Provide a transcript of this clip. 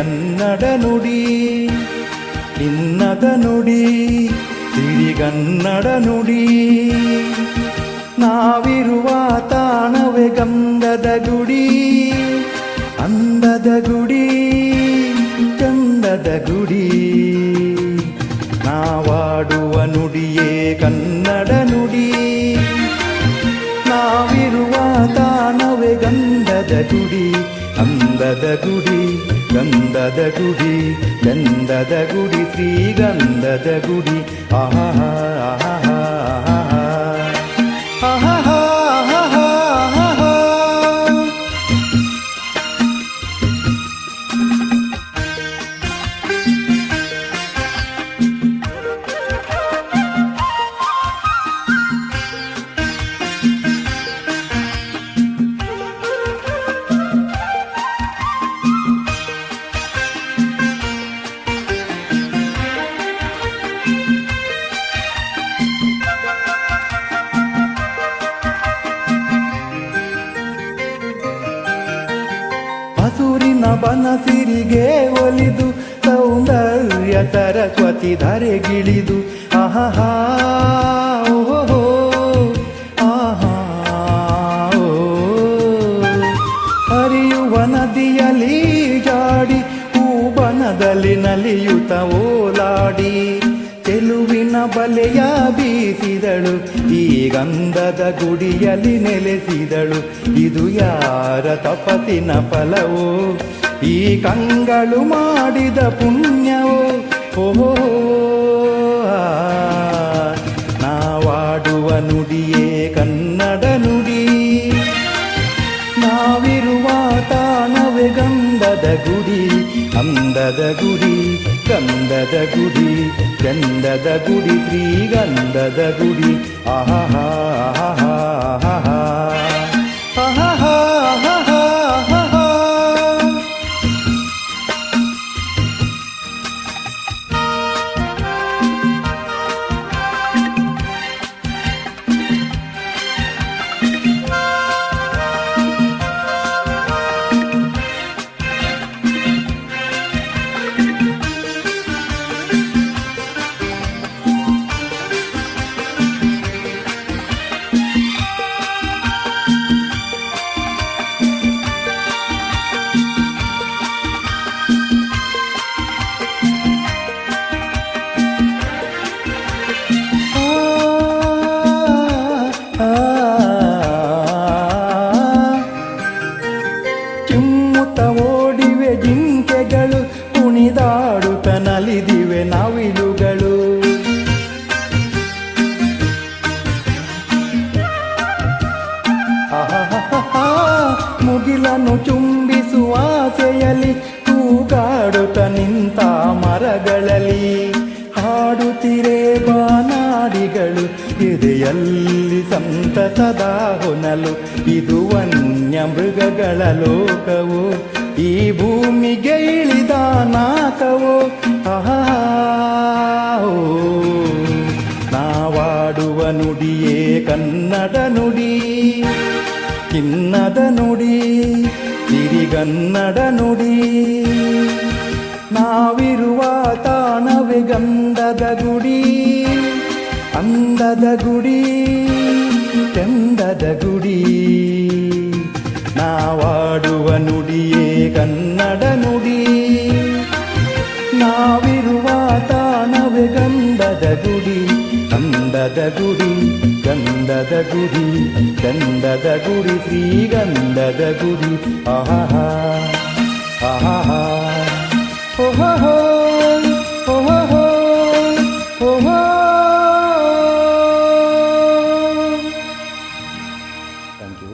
ಕನ್ನಡ ನುಡಿ ಚಿನ್ನದ ನುಡಿ ಸಿರಿಗನ್ನಡ ನುಡಿ ನಾವಿರುವ ತಾಣವೇ ಗಂಧದ ಗುಡಿ ಅಂದದ ಗುಡಿ ಚಂದದ ಗುಡಿ ನಾವಾಡುವ ನುಡಿಯೇ ಕನ್ನಡ ನುಡಿ ನಾವಿರುವ ತಾಣವೇ ಗಂಧದ ಗುಡಿ ಅಂದದ ಗುಡಿ ಗಂಧದ ಗುಡಿ ಚಂದದ ಗುಡಿ ಶ್ರೀಗಂಧದ ಗುಡಿ ಆಹಾ ಆಹಾ ಆಹಾ ಹಸುರಿನ ಬನಸಿರಿಗೆ ಒಲಿದು ಸೌಂದರ್ಯ ಸರಸ್ವತಿ ಧರೆಗಿಳಿದು ಆಹಾ ಓಹೋ ಆಹಾ ಓ ಹರಿಯುವ ನದಿಯಲ್ಲಿ ಜಾಡಿ ಹೂಬನದಲ್ಲಿ ನಲಿಯುತ್ತ ಓಲಾಡಿ ಚೆಲುವಿನ ಬಲೆಯ ಬೀಸಿದಳು ಈ ಗಂಧದ ಗುಡಿಯಲ್ಲಿ ನೆಲೆಸಿದಳು ಇದು ಯಾರ ತಪಸ್ಸಿನ ಫಲವೋ ಈ ಕಂಗಳು ಮಾಡಿದ ಪುಣ್ಯವೋ ಓಹೋ ನಾವಾಡುವ ನುಡಿಯೇ ಕನ್ನಡ ನುಡಿ ನಾವಿರುವ ತಾಣವೇ ಗಂಧದ ಗುಡಿ ಅಂದದ ಗುಡಿ ಗಂಧದ ಗುಡಿ ಚಂದದ ಗುಡಿ ಶ್ರೀಗಂಧದ ಗುಡಿ ಆಹಾ ಆಹಾ ಆಹಾ ಆಹಾ ಆಹಾ ಚಿಮ್ಮುತ್ತ ಓಡಿವೆ ಜಿಂಕೆಗಳು ಕುಣಿದಾಡುತ್ತ ನಲಿದಿವೆ ನವಿಲುಗಳು ಮುಗಿಲನ್ನು ಚುಂಬಿಸುವ ಆಸೆಯಲ್ಲಿ ತೂಗಾಡುತ್ತ ನಿಂತ ಮರಗಳಲ್ಲಿ ಹಾಡುತ್ತಿರೆ ಬಾನಾಡಿಗಳು ಎದೆಯಲ್ಲಿ ಸಂತಸದ ಹೊನಲು ಇದು ವನ್ಯ ಮೃಗಗಳ ಲೋಕವೋ ಈ ಭೂಮಿಗೆ ಇಳಿದ ನಾಕವೋ ಆಹಾ ನಾವಾಡುವ ನುಡಿಯೇ ಕನ್ನಡ ನುಡಿ ಚಿನ್ನದ ನುಡಿ ಸಿರಿಗನ್ನಡ ನುಡಿ ನಾವಿರುವ ತಾಣವೇ ಗಂಧದ ಗುಡಿ ಅಂದದ ಗುಡಿ ಚಂದದ ಗುಡಿ ನಾವಾಡುವ ನುಡಿಯೇ ಕನ್ನಡ ನುಡಿ ನಾವಿರುವ ತಾಣವೇ ಗಂಧದ ಗುಡಿ ಅಂದದ ಗುಡಿ ಗಂಧದ ಗುಡಿ ಚಂದದ ಗುಡಿ ಶ್ರೀಗಂಧದ ಗುಡಿ ಆಹಾ ಆಹಾ ಓಹೋ ಓಹೋ ಓಹೋ ಥ್ಯಾಂಕ್ ಯು.